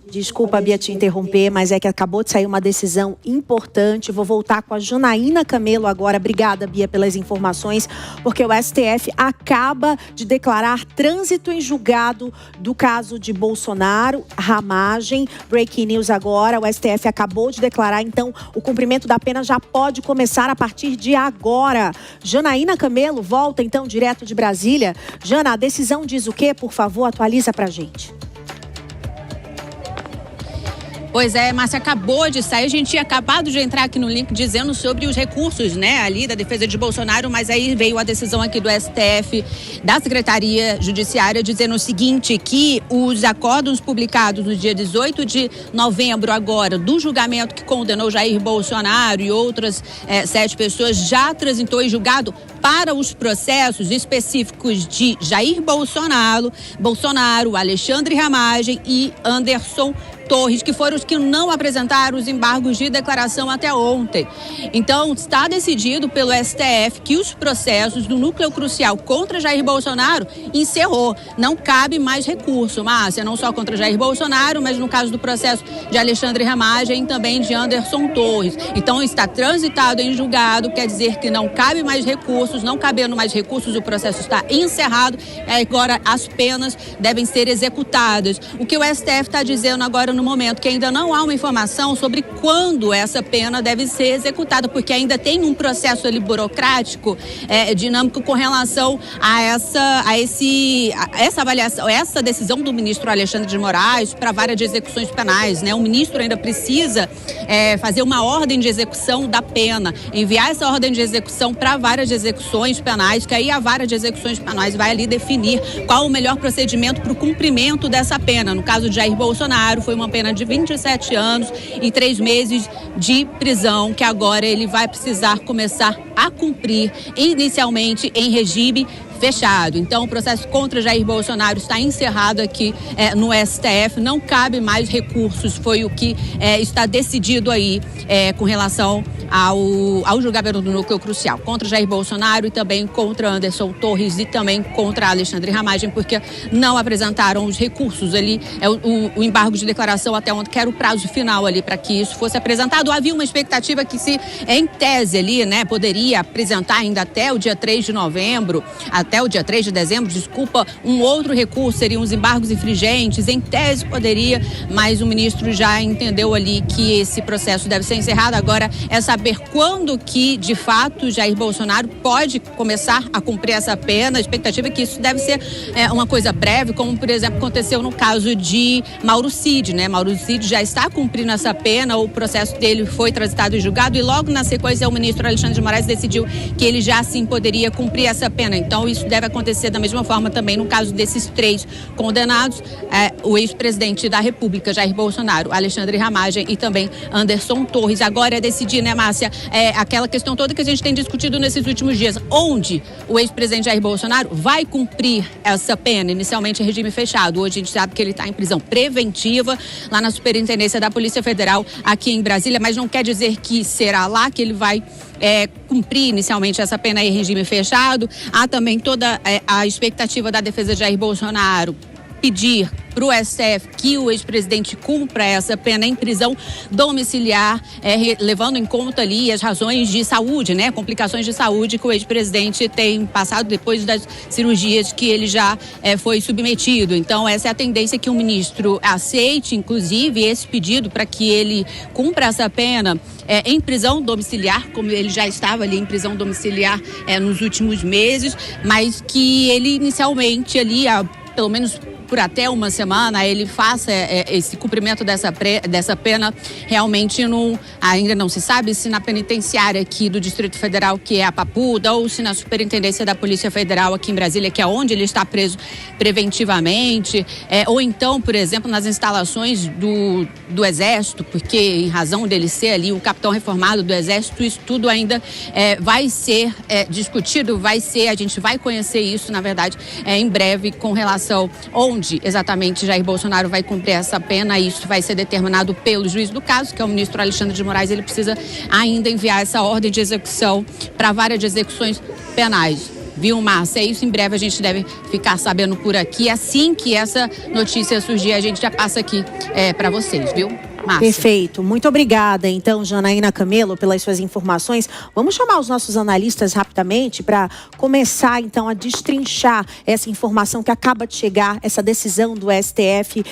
Desculpa, Bia, te interromper, mas é que acabou de sair uma decisão importante. Vou voltar com a Janaína Camelo agora. Obrigada, Bia, pelas informações, porque o STF acaba de declarar trânsito em julgado do caso de Bolsonaro, Ramagem. Breaking news agora, o STF acabou de declarar, então o cumprimento da pena já pode começar a partir de agora. Janaína Camelo volta então direto de Brasília. Jana, a decisão diz o quê? Por favor, atualiza pra gente. Pois é, Márcia, acabou de sair, a gente tinha acabado de entrar aqui no link dizendo sobre os recursos, né, ali da defesa de Bolsonaro, mas aí veio a decisão aqui do STF, da Secretaria Judiciária, dizendo o seguinte, que os acordos publicados no dia 18 de novembro agora, do julgamento que condenou Jair Bolsonaro e outras 7 pessoas, já transitou em julgado para os processos específicos de Jair Bolsonaro, Alexandre Ramagem e Anderson Torres, que foram os que não apresentaram os embargos de declaração até ontem. Então, está decidido pelo STF que os processos do núcleo crucial contra Jair Bolsonaro encerrou. Não cabe mais recurso, Márcia, não só contra Jair Bolsonaro, mas no caso do processo de Alexandre Ramagem e também de Anderson Torres. Então, está transitado em julgado, quer dizer que não cabe mais recursos, não cabendo mais recursos, o processo está encerrado. Agora, as penas devem ser executadas. O que o STF está dizendo agora no momento, que ainda não há uma informação sobre quando essa pena deve ser executada, porque ainda tem um processo ali burocrático, dinâmico com relação a essa avaliação, essa decisão do ministro Alexandre de Moraes para várias execuções penais, né? O ministro ainda precisa fazer uma ordem de execução da pena, enviar essa ordem de execução para várias execuções penais, que aí a vara de execuções penais vai ali definir qual o melhor procedimento para o cumprimento dessa pena. No caso de Jair Bolsonaro, foi uma pena de 27 anos e 3 meses de prisão, que agora ele vai precisar começar a cumprir inicialmente em regime fechado. Então, o processo contra Jair Bolsonaro está encerrado aqui no STF. Não cabe mais recursos, foi o que está decidido aí com relação ao julgamento do núcleo crucial contra Jair Bolsonaro e também contra Anderson Torres e também contra Alexandre Ramagem, porque não apresentaram os recursos ali, o embargo de declaração até ontem, que era o prazo final ali para que isso fosse apresentado. Havia uma expectativa que se, em tese ali, né, poderia apresentar ainda até o dia 3 de novembro, até o dia 3 de dezembro, um outro recurso, seriam os embargos infringentes, em tese poderia, mas o ministro já entendeu ali que esse processo deve ser encerrado. Agora é saber quando que, de fato, Jair Bolsonaro pode começar a cumprir essa pena. A expectativa é que isso deve ser uma coisa breve, como, por exemplo, aconteceu no caso de Mauro Cid, né? Mauro Cid já está cumprindo essa pena, o processo dele foi transitado e julgado e logo na sequência o ministro Alexandre de Moraes decidiu que ele já sim poderia cumprir essa pena. Então, isso deve acontecer da mesma forma também no caso desses 3 condenados, o ex-presidente da República, Jair Bolsonaro, Alexandre Ramagem e também Anderson Torres. Agora é decidir, né, Márcia, aquela questão toda que a gente tem discutido nesses últimos dias, onde o ex-presidente Jair Bolsonaro vai cumprir essa pena, inicialmente em regime fechado. Hoje a gente sabe que ele está em prisão preventiva, lá na Superintendência da Polícia Federal, aqui em Brasília, mas não quer dizer que será lá que ele vai cumprir inicialmente essa pena em regime fechado. Há também toda a expectativa da defesa de Jair Bolsonaro pedir para o STF que o ex-presidente cumpra essa pena em prisão domiciliar, levando em conta ali as razões de saúde, né, complicações de saúde que o ex-presidente tem passado depois das cirurgias que ele já foi submetido. Então, essa é a tendência, que o ministro aceite, inclusive, esse pedido para que ele cumpra essa pena em prisão domiciliar, como ele já estava ali em prisão domiciliar nos últimos meses, mas que ele inicialmente ali, pelo menos por até uma semana, ele faça esse cumprimento dessa pena. Realmente ainda não se sabe se na penitenciária aqui do Distrito Federal, que é a Papuda, ou se na Superintendência da Polícia Federal aqui em Brasília, que é onde ele está preso preventivamente, ou então, por exemplo, nas instalações do Exército, porque em razão dele ser ali o capitão reformado do Exército, isso tudo ainda vai ser discutido, a gente vai conhecer isso, na verdade, em breve, com relação onde exatamente Jair Bolsonaro vai cumprir essa pena. Isso vai ser determinado pelo juiz do caso, que é o ministro Alexandre de Moraes. Ele precisa ainda enviar essa ordem de execução para várias execuções penais. viu, Márcia? Isso em breve a gente deve ficar sabendo por aqui. Assim que essa notícia surgir, a gente já passa aqui para vocês, viu? Márcia. Perfeito. Muito obrigada, então, Janaína Camelo, pelas suas informações. Vamos chamar os nossos analistas rapidamente para começar, então, a destrinchar essa informação que acaba de chegar, essa decisão do STF.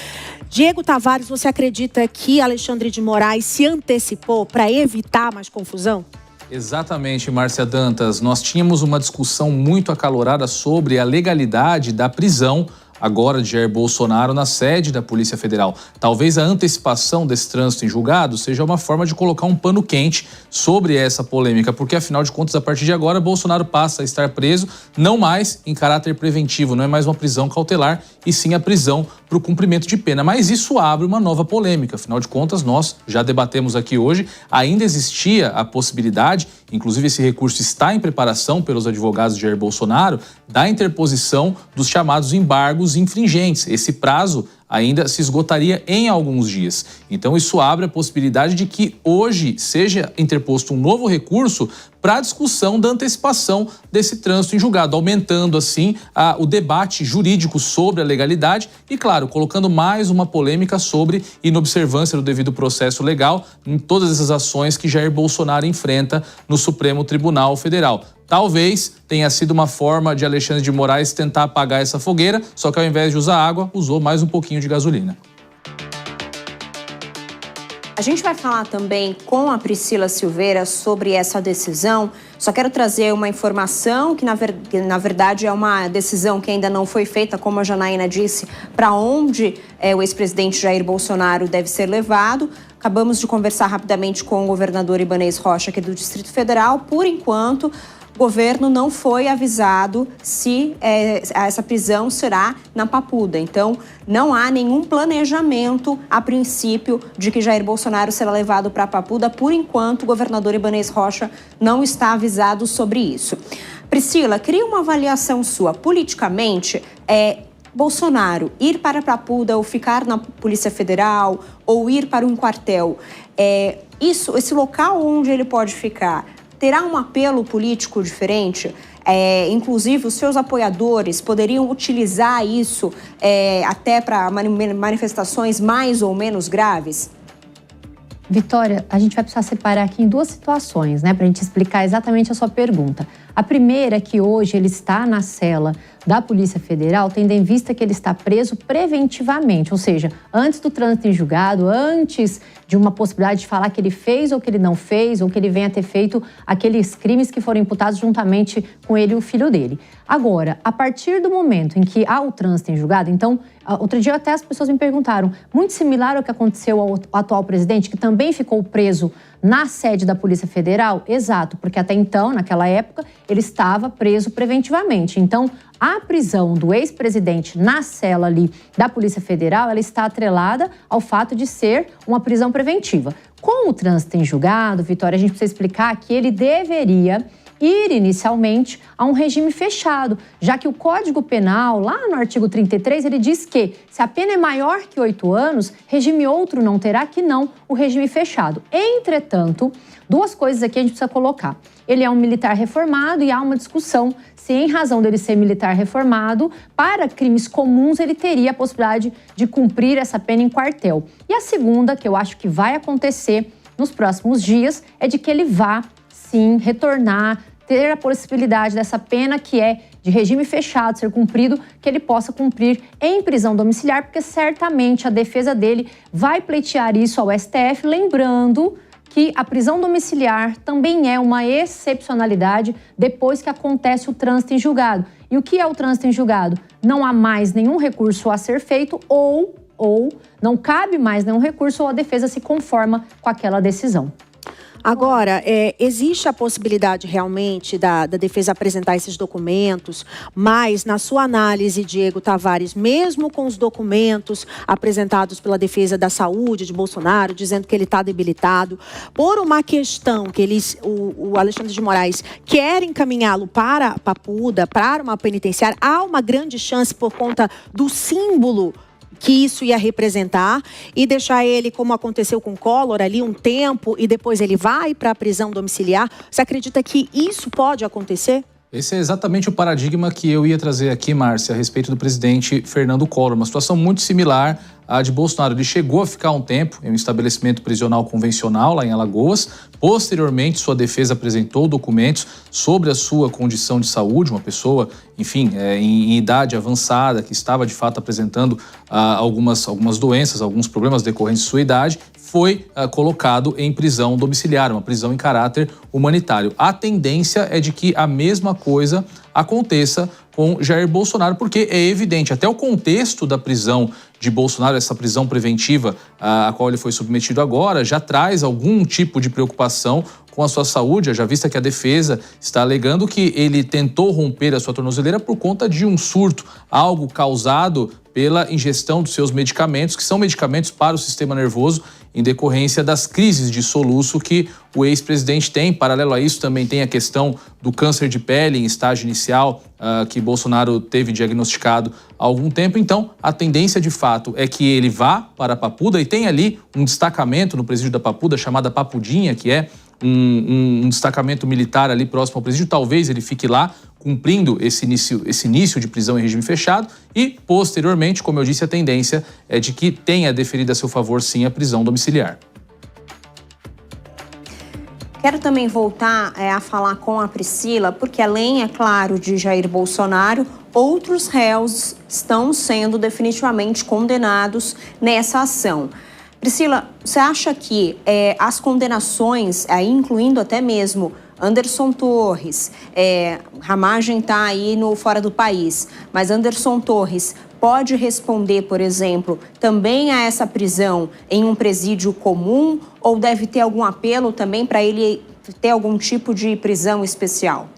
Diego Tavares, você acredita que Alexandre de Moraes se antecipou para evitar mais confusão? Exatamente, Márcia Dantas. Nós tínhamos uma discussão muito acalorada sobre a legalidade da prisão agora de Jair Bolsonaro na sede da Polícia Federal. Talvez a antecipação desse trânsito em julgado seja uma forma de colocar um pano quente sobre essa polêmica, porque afinal de contas, a partir de agora, Bolsonaro passa a estar preso, não mais em caráter preventivo, não é mais uma prisão cautelar, e sim a prisão para o cumprimento de pena. Mas isso abre uma nova polêmica. Afinal de contas, nós já debatemos aqui hoje, ainda existia a possibilidade, inclusive esse recurso está em preparação pelos advogados de Jair Bolsonaro, da interposição dos chamados embargos infringentes. Esse prazo ainda se esgotaria em alguns dias. Então isso abre a possibilidade de que hoje seja interposto um novo recurso para a discussão da antecipação desse trânsito em julgado, aumentando assim o debate jurídico sobre a legalidade e, claro, colocando mais uma polêmica sobre inobservância do devido processo legal em todas essas ações que Jair Bolsonaro enfrenta no Supremo Tribunal Federal. Talvez tenha sido uma forma de Alexandre de Moraes tentar apagar essa fogueira, só que ao invés de usar água, usou mais um pouquinho de gasolina. A gente vai falar também com a Priscila Silveira sobre essa decisão. Só quero trazer uma informação que, na verdade, é uma decisão que ainda não foi feita, como a Janaína disse, para onde o ex-presidente Jair Bolsonaro deve ser levado. Acabamos de conversar rapidamente com o governador Ibanez Rocha, aqui do Distrito Federal. Por enquanto, o governo não foi avisado se essa prisão será na Papuda. Então, não há nenhum planejamento, a princípio, de que Jair Bolsonaro será levado para a Papuda. Por enquanto, o governador Ibanez Rocha não está avisado sobre isso. Priscila, queria uma avaliação sua. Politicamente, Bolsonaro ir para a Papuda ou ficar na Polícia Federal ou ir para um quartel, esse local onde ele pode ficar, terá um apelo político diferente? Inclusive, os seus apoiadores poderiam utilizar isso até para manifestações mais ou menos graves? Vitória, a gente vai precisar separar aqui em duas situações, né, para a gente explicar exatamente a sua pergunta. A primeira é que hoje ele está na cela da Polícia Federal, tendo em vista que ele está preso preventivamente, ou seja, antes do trânsito em julgado, antes de uma possibilidade de falar que ele fez ou que ele não fez, ou que ele venha ter feito aqueles crimes que foram imputados juntamente com ele e o filho dele. Agora, a partir do momento em que há o trânsito em julgado, então, outro dia até as pessoas me perguntaram, muito similar ao que aconteceu ao atual presidente, que também ficou preso na sede da Polícia Federal? Exato, porque até então, naquela época, ele estava preso preventivamente. Então, a prisão do ex-presidente na cela ali da Polícia Federal, ela está atrelada ao fato de ser uma prisão preventiva. Com o trânsito em julgado, Vitória, a gente precisa explicar que ele deveria ir inicialmente a um regime fechado, já que o Código Penal, lá no artigo 33, ele diz que se a pena é maior que 8 anos, regime outro não terá, que não o regime fechado. Entretanto, duas coisas aqui a gente precisa colocar. Ele é um militar reformado e há uma discussão se, em razão dele ser militar reformado, para crimes comuns ele teria a possibilidade de cumprir essa pena em quartel. E a segunda, que eu acho que vai acontecer nos próximos dias, é de que ele vá, sim, retornar, ter a possibilidade dessa pena que é de regime fechado ser cumprido, que ele possa cumprir em prisão domiciliar, porque certamente a defesa dele vai pleitear isso ao STF, lembrando que a prisão domiciliar também é uma excepcionalidade depois que acontece o trânsito em julgado. E o que é o trânsito em julgado? Não há mais nenhum recurso a ser feito ou não cabe mais nenhum recurso ou a defesa se conforma com aquela decisão. Agora, existe a possibilidade realmente da defesa apresentar esses documentos, mas na sua análise, Diego Tavares, mesmo com os documentos apresentados pela defesa da saúde de Bolsonaro, dizendo que ele está debilitado, por uma questão que o Alexandre de Moraes quer encaminhá-lo para a Papuda, para uma penitenciária, há uma grande chance por conta do símbolo que isso ia representar e deixar ele, como aconteceu com Collor, ali um tempo e depois ele vai para a prisão domiciliar. Você acredita que isso pode acontecer? Esse é exatamente o paradigma que eu ia trazer aqui, Márcia, a respeito do presidente Fernando Collor. Uma situação muito similar à de Bolsonaro. Ele chegou a ficar um tempo em um estabelecimento prisional convencional lá em Alagoas. Posteriormente, sua defesa apresentou documentos sobre a sua condição de saúde, uma pessoa, enfim, em idade avançada, que estava de fato apresentando algumas doenças, alguns problemas decorrentes de sua idade, foi colocado em prisão domiciliar, uma prisão em caráter humanitário. A tendência é de que a mesma coisa aconteça com Jair Bolsonaro, porque é evidente, até o contexto da prisão de Bolsonaro, essa prisão preventiva a qual ele foi submetido agora, já traz algum tipo de preocupação com a sua saúde, já vista que a defesa está alegando que ele tentou romper a sua tornozeleira por conta de um surto, algo causado pela ingestão dos seus medicamentos, que são medicamentos para o sistema nervoso, em decorrência das crises de soluço que o ex-presidente tem. Paralelo a isso, também tem a questão do câncer de pele em estágio inicial, que Bolsonaro teve diagnosticado há algum tempo. Então, a tendência de fato é que ele vá para a Papuda, e tem ali um destacamento no presídio da Papuda, chamada Papudinha, que é um destacamento militar ali próximo ao presídio. Talvez ele fique lá cumprindo esse início de prisão em regime fechado e, posteriormente, como eu disse, a tendência é de que tenha deferido a seu favor, sim, a prisão domiciliar. Quero também voltar a falar com a Priscila, porque além, é claro, de Jair Bolsonaro, outros réus estão sendo definitivamente condenados nessa ação. Priscila, você acha que as condenações, incluindo até mesmo Anderson Torres, Ramagem está aí fora do país, mas Anderson Torres pode responder, por exemplo, também a essa prisão em um presídio comum, ou deve ter algum apelo também para ele ter algum tipo de prisão especial?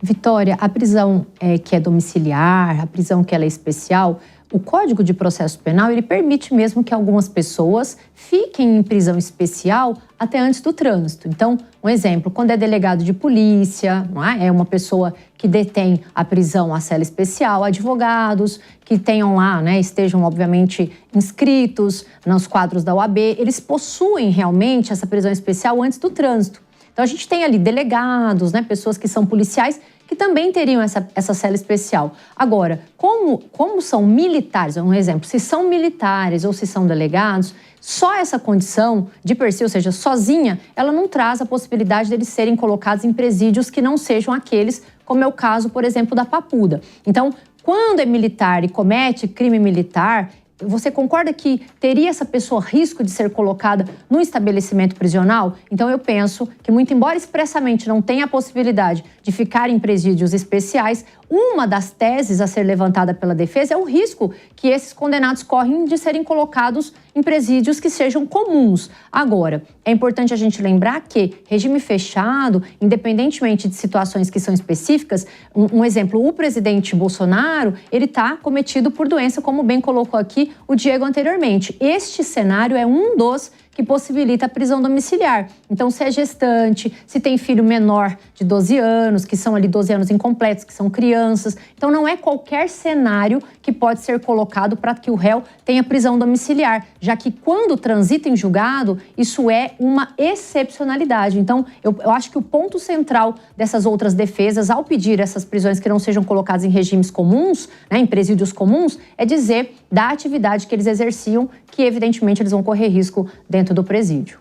Vitória, a prisão que é domiciliar, a prisão que ela é especial, o Código de Processo Penal, ele permite mesmo que algumas pessoas fiquem em prisão especial até antes do trânsito. Então, um exemplo, quando é delegado de polícia, não é uma pessoa que detém a prisão, a cela especial, advogados que tenham lá, estejam obviamente inscritos nos quadros da OAB, eles possuem realmente essa prisão especial antes do trânsito. Então, a gente tem ali delegados, pessoas que são policiais, que também teriam essa cela especial. Agora, como são militares, um exemplo, se são militares ou se são delegados, só essa condição de per se, ou seja, sozinha, ela não traz a possibilidade deles serem colocados em presídios que não sejam aqueles, como é o caso, por exemplo, da Papuda. Então, quando é militar e comete crime militar, você concorda que teria essa pessoa risco de ser colocada no estabelecimento prisional? Então eu penso que, muito embora expressamente não tenha a possibilidade de ficar em presídios especiais, uma das teses a ser levantada pela defesa é o risco que esses condenados correm de serem colocados em presídios que sejam comuns. Agora, é importante a gente lembrar que regime fechado, independentemente de situações que são específicas, um exemplo, o presidente Bolsonaro, ele está cometido por doença, como bem colocou aqui o Diego anteriormente. Este cenário é um dos que possibilita a prisão domiciliar. Então, se é gestante, se tem filho menor de 12 anos, que são ali 12 anos incompletos, que são crianças. Então, não é qualquer cenário que pode ser colocado para que o réu tenha prisão domiciliar, já que quando transita em julgado, isso é uma excepcionalidade. Então, eu acho que o ponto central dessas outras defesas, ao pedir essas prisões que não sejam colocadas em regimes comuns, em presídios comuns, é dizer da atividade que eles exerciam, que evidentemente eles vão correr risco dentro do presídio.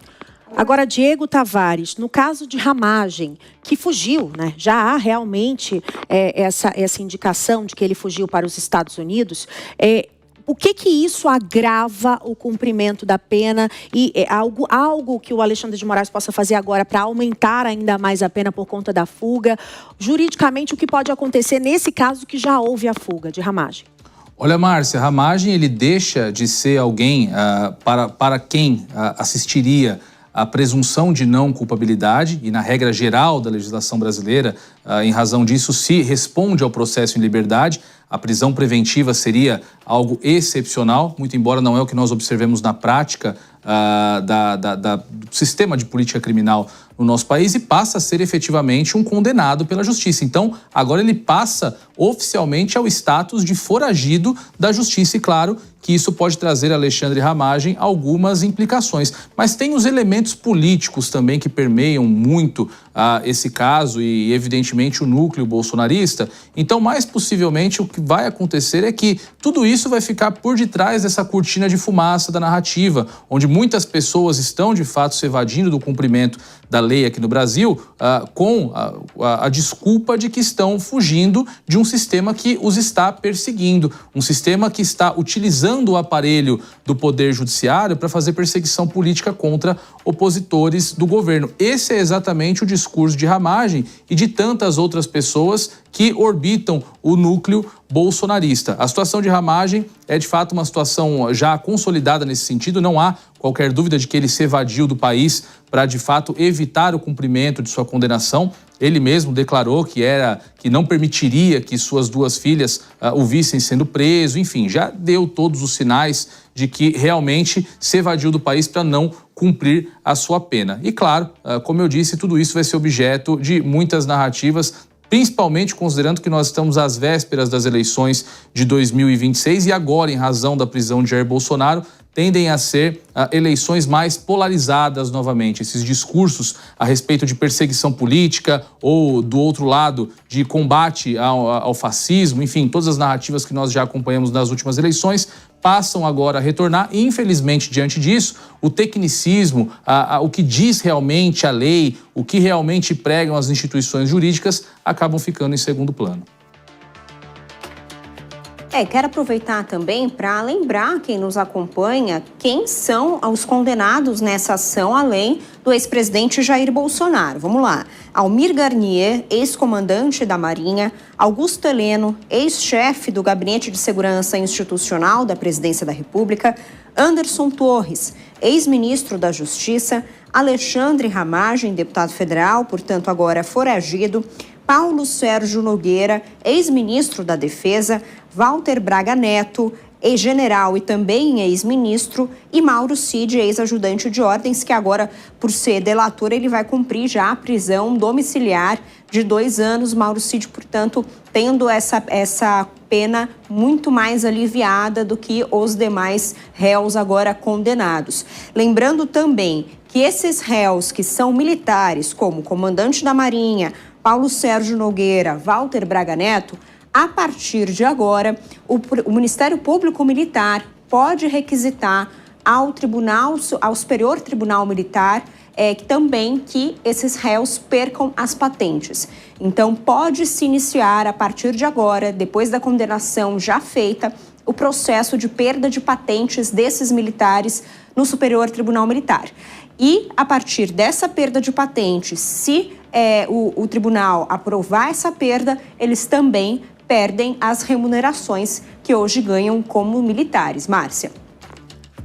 Agora, Diego Tavares, no caso de Ramagem, que fugiu, já há realmente essa indicação de que ele fugiu para os Estados Unidos, o que isso agrava o cumprimento da pena e algo que o Alexandre de Moraes possa fazer agora para aumentar ainda mais a pena por conta da fuga? Juridicamente, o que pode acontecer nesse caso que já houve a fuga de Ramagem? Olha, Márcia, Ramagem, ele deixa de ser alguém para quem assistiria a presunção de não culpabilidade, e na regra geral da legislação brasileira, em razão disso, se responde ao processo em liberdade. A prisão preventiva seria algo excepcional, muito embora não é o que nós observemos na prática do sistema de política criminal no nosso país e passa a ser efetivamente um condenado pela justiça. Então, agora ele passa oficialmente ao status de foragido da justiça e, claro, que isso pode trazer a Alexandre Ramagem algumas implicações. Mas tem os elementos políticos também que permeiam muito esse caso e, evidentemente, o núcleo bolsonarista. Então, mais possivelmente, o que vai acontecer é que tudo isso vai ficar por detrás dessa cortina de fumaça da narrativa, onde muitas pessoas estão, de fato, se evadindo do cumprimento da lei aqui no Brasil com a desculpa de que estão fugindo de um sistema que os está perseguindo, um sistema que está utilizando o aparelho do Poder Judiciário para fazer perseguição política contra opositores do governo. Esse é exatamente o discurso de Ramagem e de tantas outras pessoas que orbitam o núcleo bolsonarista. A situação de Ramagem é, de fato, uma situação já consolidada nesse sentido. Não há qualquer dúvida de que ele se evadiu do país para, de fato, evitar o cumprimento de sua condenação. Ele mesmo declarou que não permitiria que suas duas filhas o vissem sendo preso. Enfim, já deu todos os sinais de que realmente se evadiu do país para não cumprir a sua pena. E, claro, como eu disse, tudo isso vai ser objeto de muitas narrativas, principalmente considerando que nós estamos às vésperas das eleições de 2026 e agora, em razão da prisão de Jair Bolsonaro, tendem a ser eleições mais polarizadas novamente. Esses discursos a respeito de perseguição política ou, do outro lado, de combate ao fascismo, enfim, todas as narrativas que nós já acompanhamos nas últimas eleições, passam agora a retornar e, infelizmente, diante disso, o tecnicismo, o que diz realmente a lei, o que realmente pregam as instituições jurídicas, acabam ficando em segundo plano. Quero aproveitar também para lembrar quem nos acompanha quem são os condenados nessa ação, além do ex-presidente Jair Bolsonaro. Vamos lá. Almir Garnier, ex-comandante da Marinha, Augusto Heleno, ex-chefe do Gabinete de Segurança Institucional da Presidência da República, Anderson Torres, ex-ministro da Justiça, Alexandre Ramagem, deputado federal, portanto agora foragido, Paulo Sérgio Nogueira, ex-ministro da Defesa, Walter Braga Neto, ex-general e também ex-ministro, e Mauro Cid, ex-ajudante de ordens, que agora, por ser delator, ele vai cumprir já a prisão domiciliar de 2 anos. Mauro Cid, portanto, tendo essa pena muito mais aliviada do que os demais réus agora condenados. Lembrando também que esses réus que são militares, como o comandante da Marinha, Paulo Sérgio Nogueira, Walter Braga Neto, a partir de agora, o Ministério Público Militar pode requisitar ao Superior Tribunal Militar que esses réus percam as patentes. Então, pode-se iniciar, a partir de agora, depois da condenação já feita, o processo de perda de patentes desses militares no Superior Tribunal Militar. E, a partir dessa perda de patentes, se o tribunal aprovar essa perda, eles também perdem as remunerações que hoje ganham como militares. Márcia.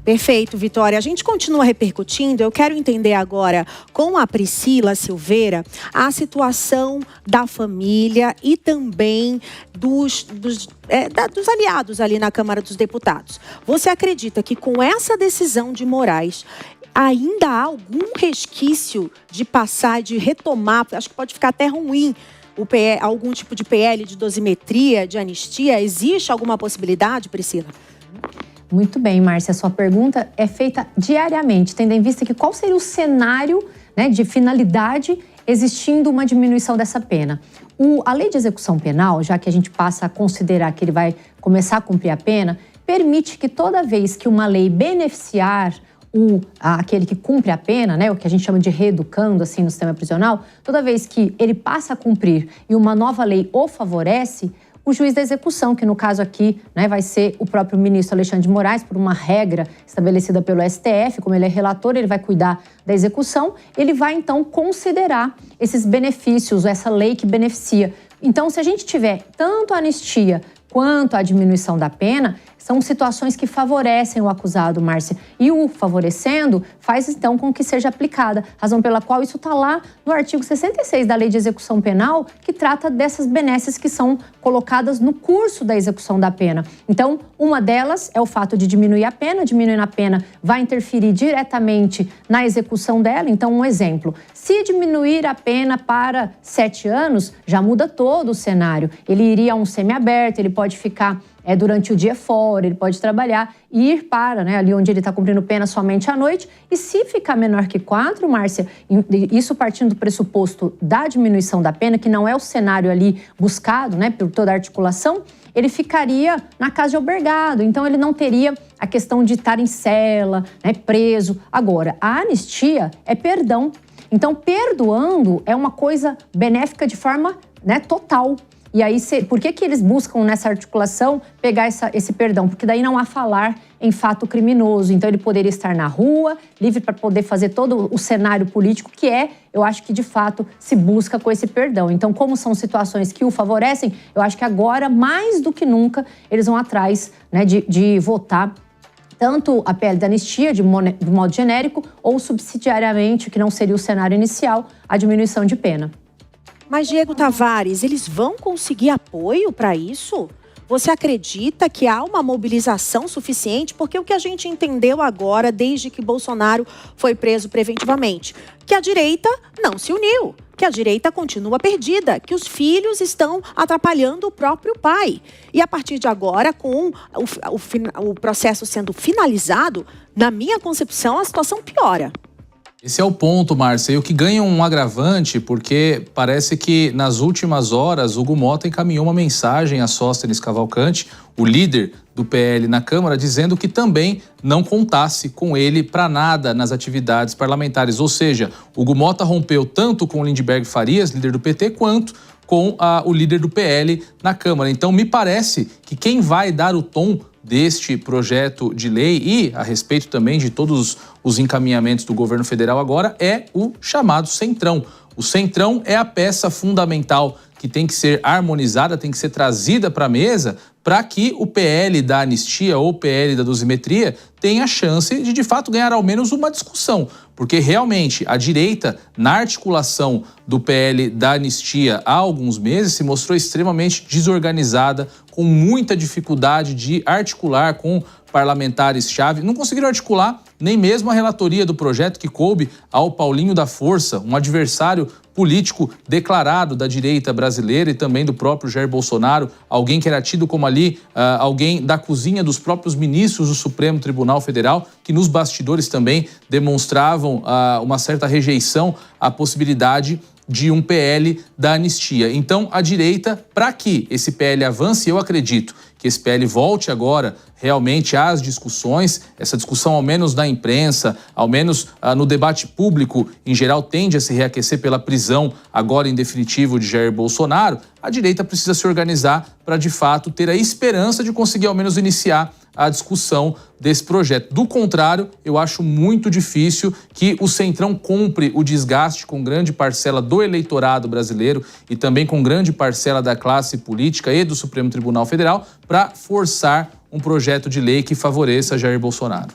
Perfeito, Vitória. A gente continua repercutindo. Eu quero entender agora, com a Priscila Silveira, a situação da família e também dos aliados ali na Câmara dos Deputados. Você acredita que com essa decisão de Moraes ainda há algum resquício de passar, de retomar, acho que pode ficar até ruim, algum tipo de PL de dosimetria, de anistia? Existe alguma possibilidade, Priscila? Muito bem, Márcia. A sua pergunta é feita diariamente, tendo em vista que qual seria o cenário, né, de finalidade existindo uma diminuição dessa pena. A lei de execução penal, já que a gente passa a considerar que ele vai começar a cumprir a pena, permite que toda vez que uma lei beneficiar aquele que cumpre a pena, né, o que a gente chama de reeducando assim no sistema prisional, toda vez que ele passa a cumprir e uma nova lei o favorece, o juiz da execução, que no caso aqui, né, vai ser o próprio ministro Alexandre de Moraes, por uma regra estabelecida pelo STF, como ele é relator, ele vai cuidar da execução, ele vai então considerar esses benefícios, essa lei que beneficia. Então, se a gente tiver tanto a anistia quanto a diminuição da pena, são situações que favorecem o acusado, Márcia. E o favorecendo faz, então, com que seja aplicada. Razão pela qual isso está lá no artigo 66 da Lei de Execução Penal, que trata dessas benesses que são colocadas no curso da execução da pena. Então, uma delas é o fato de diminuir a pena. Diminuindo a pena vai interferir diretamente na execução dela. Então, um exemplo. Se diminuir a pena para 7 anos, já muda todo o cenário. Ele iria a um semiaberto, ele pode ficar durante o dia fora, ele pode trabalhar e ir para, ali onde ele está cumprindo pena somente à noite. E se ficar menor que 4, Márcia, isso partindo do pressuposto da diminuição da pena, que não é o cenário ali buscado, por toda a articulação, ele ficaria na casa de albergado. Então, ele não teria a questão de estar em cela, preso. Agora, a anistia é perdão. Então, perdoando é uma coisa benéfica de forma total. E aí, por que eles buscam nessa articulação pegar esse perdão? Porque daí não há falar em fato criminoso. Então, ele poderia estar na rua, livre para poder fazer todo o cenário político, que eu acho que de fato se busca com esse perdão. Então, como são situações que o favorecem, eu acho que agora, mais do que nunca, eles vão atrás de votar tanto a PL da anistia, de modo genérico, ou subsidiariamente, que não seria o cenário inicial, a diminuição de pena. Mas, Diego Tavares, eles vão conseguir apoio para isso? Você acredita que há uma mobilização suficiente? Porque o que a gente entendeu agora, desde que Bolsonaro foi preso preventivamente, que a direita não se uniu, que a direita continua perdida, que os filhos estão atrapalhando o próprio pai. E a partir de agora, com o processo sendo finalizado, na minha concepção, a situação piora. Esse é o ponto, Márcia, e o que ganha um agravante, porque parece que nas últimas horas Hugo Motta encaminhou uma mensagem a Sóstenes Cavalcante, o líder do PL na Câmara, dizendo que também não contasse com ele para nada nas atividades parlamentares. Ou seja, Hugo Motta rompeu tanto com Lindbergh Farias, líder do PT, quanto com o líder do PL na Câmara. Então, me parece que quem vai dar o tom deste projeto de lei e a respeito também de todos os encaminhamentos do governo federal agora é o chamado Centrão. O Centrão é a peça fundamental que tem que ser harmonizada, tem que ser trazida para a mesa para que o PL da anistia ou PL da dosimetria tenha a chance de fato, ganhar ao menos uma discussão. Porque realmente a direita, na articulação do PL da anistia há alguns meses, se mostrou extremamente desorganizada, com muita dificuldade de articular com parlamentares-chave. Não conseguiram articular nem mesmo a relatoria do projeto que coube ao Paulinho da Força, um adversário político declarado da direita brasileira e também do próprio Jair Bolsonaro, alguém que era tido como ali alguém da cozinha dos próprios ministros do Supremo Tribunal Federal, que nos bastidores também demonstravam uma certa rejeição à possibilidade de um PL da anistia. Então, a direita, para que esse PL avance, eu acredito que esse PL volte agora realmente às discussões, essa discussão ao menos na imprensa, ao menos no debate público, em geral, tende a se reaquecer pela prisão, agora em definitivo, de Jair Bolsonaro. A direita precisa se organizar para, de fato, ter a esperança de conseguir ao menos iniciar a discussão desse projeto. Do contrário, eu acho muito difícil que o Centrão compre o desgaste com grande parcela do eleitorado brasileiro e também com grande parcela da classe política e do Supremo Tribunal Federal para forçar um projeto de lei que favoreça Jair Bolsonaro.